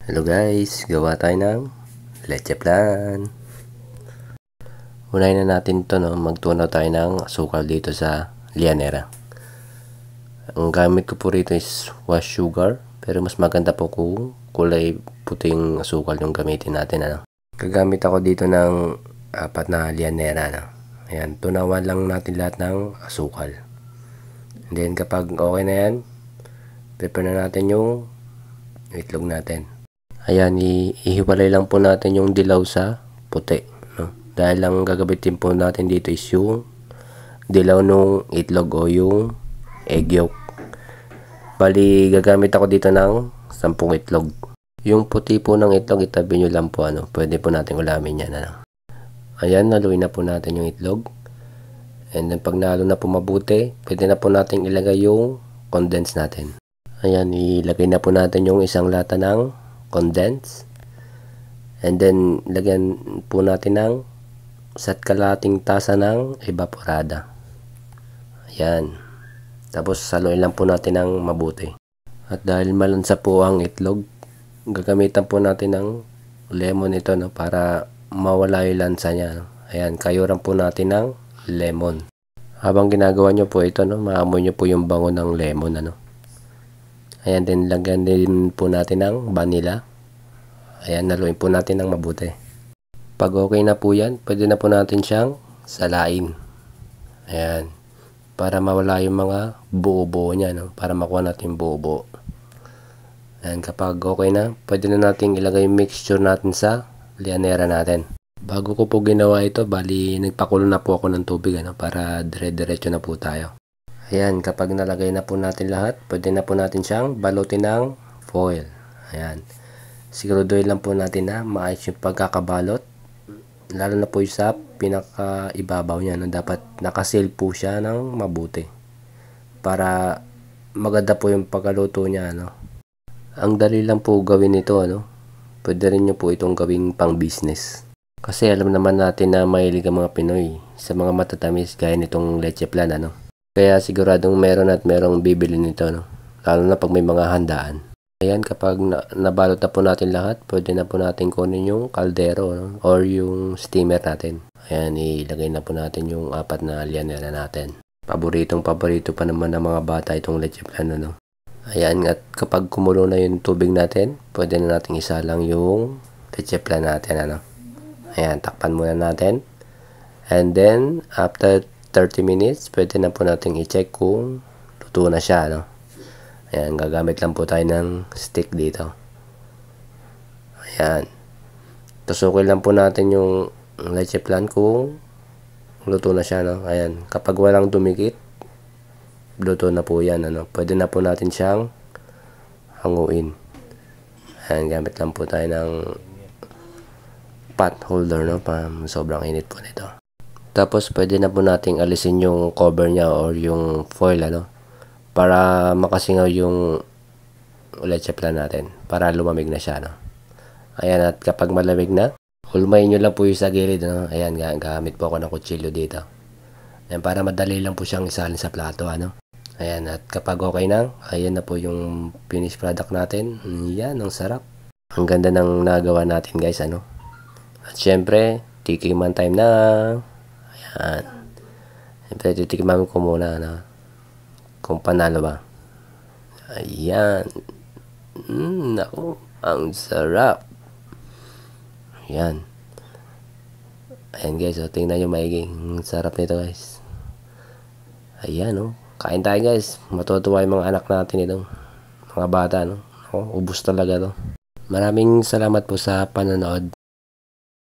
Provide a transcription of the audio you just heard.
Hello guys, gawa tayo ng leche flan. Unahin na natin to, no? Magtunaw tayo ng asukal dito sa lianera. Ang gamit ko po rito is wash sugar, pero mas maganda po kung kulay puting asukal yung gamitin natin, ano? Gagamit ako dito ng 4 na lianera, no? Ayan, tunawan lang natin lahat ng asukal. And then kapag okay na yan, prepare na natin yung itlog natin. Ayan, ihiwalay lang po natin yung dilaw sa puti, no? Dahil lang gagamitin po natin dito is yung dilaw nung itlog o yung egg yolk. Bali, gagamit ako dito ng 10 itlog. Yung puti po ng itlog, itabi nyo lang po, ano? Pwede po natin ulamin yan, ano? Ayan, naluin na po natin yung itlog. And then, pag nalo na po mabuti, pwede na po natin ilagay yung condense natin. Ayan, ilagay na po natin yung isang lata ng condense. And then, lagyan po natin ng kalahating tasa ng evaporada. Ayan. Tapos, saluin lang po natin ng mabuti. At dahil malansa po ang itlog, gagamitan po natin ng lemon ito, no? Para mawala yung lansa niya, no? Ayan, kayuran po natin ng lemon. Habang ginagawa nyo po ito, no? Maamoy nyo po yung bango ng lemon, ano? Ayan, din lagyan din po natin ng vanilla. Ayan, naluin po natin ng mabuti. Pag okay na po yan, pwede na po natin siyang salain. Ayan, para mawala yung mga buo-buo niya, no? Para makuha natin yung buo-buo. Ayan, kapag okay na, pwede na natin ilagay yung mixture natin sa lianera natin. Bago ko po ginawa ito, bali nagpakulo na po ako ng tubig, ano? Para dire-diretso na po tayo. Ayan, kapag nalagay na po natin lahat, pwede na po natin siyang balutin ng foil. Ayan. Siguraduhin lang po natin na maayos yung pagkakabalot. Lalo na po yung sa pinaka-ibabaw niya, no? Dapat nakasil po siya ng mabuti. Para maganda po yung pagkaluto niya, no? Ang dali lang po gawin ito, ano? Pwede rin nyo po itong gawing pang business. Kasi alam naman natin na mahilig ang mga Pinoy sa mga matatamis gaya nitong leche flan, ano? Kaya siguradong meron at merong bibili nito, no? Lalo na pag may mga handaan. Ayan, kapag nabalot na po natin lahat, pwede na po natin kunin yung kaldero, no? Or yung steamer natin. Ayan, ilagay na po natin yung 4 na lianera natin. Paborito pa naman ng mga bata itong leche flan, no? Ayan, at kapag kumulo na yung tubig natin, pwede na natin isalang yung leche flan natin, ano? Ayan, takpan muna natin. And then, after 30 minutes, pwede na po natin i-check kung luto na siya, no? Ayan, gagamit lang po tayo ng stick dito. Ayan. Tusukin lang po natin yung leche flan kung luto na siya, no? Ayan, kapag walang dumikit, luto na po yan, ano? Pwede na po natin siyang hanguin. Ayan, gamit lang po tayo ng pot holder, no? Sobrang init po nito. Tapos, pwede na po nating alisin yung cover niya or yung foil, ano? Para makasingaw yung leche flan natin. Para lumamig na siya, no? Ayan, at kapag malamig na, hulmayin nyo lang po yung sa gilid, no? Ayan, gamit po ako ng kutsilyo dito. Ayan, para madali lang po siyang isalin sa plato, ano? Ayan, at kapag okay na, ayan na po yung finished product natin. Ayan, ang sarap. Ang ganda ng nagawa natin, guys, ano? At syempre, tikiman time na. Ayan. Siyempre, titikman ko muna, ano, kung panalo ba. Ayan. Naku, ang sarap. Ayan. Ayan, guys, so, tingnan nyo maiging. Ang sarap nito, guys. Ayan, oh. Kain tayo, guys. Matutuwa yung mga anak natin itong mga bata, no? Oh, ubos talaga to. Maraming salamat po sa panonood.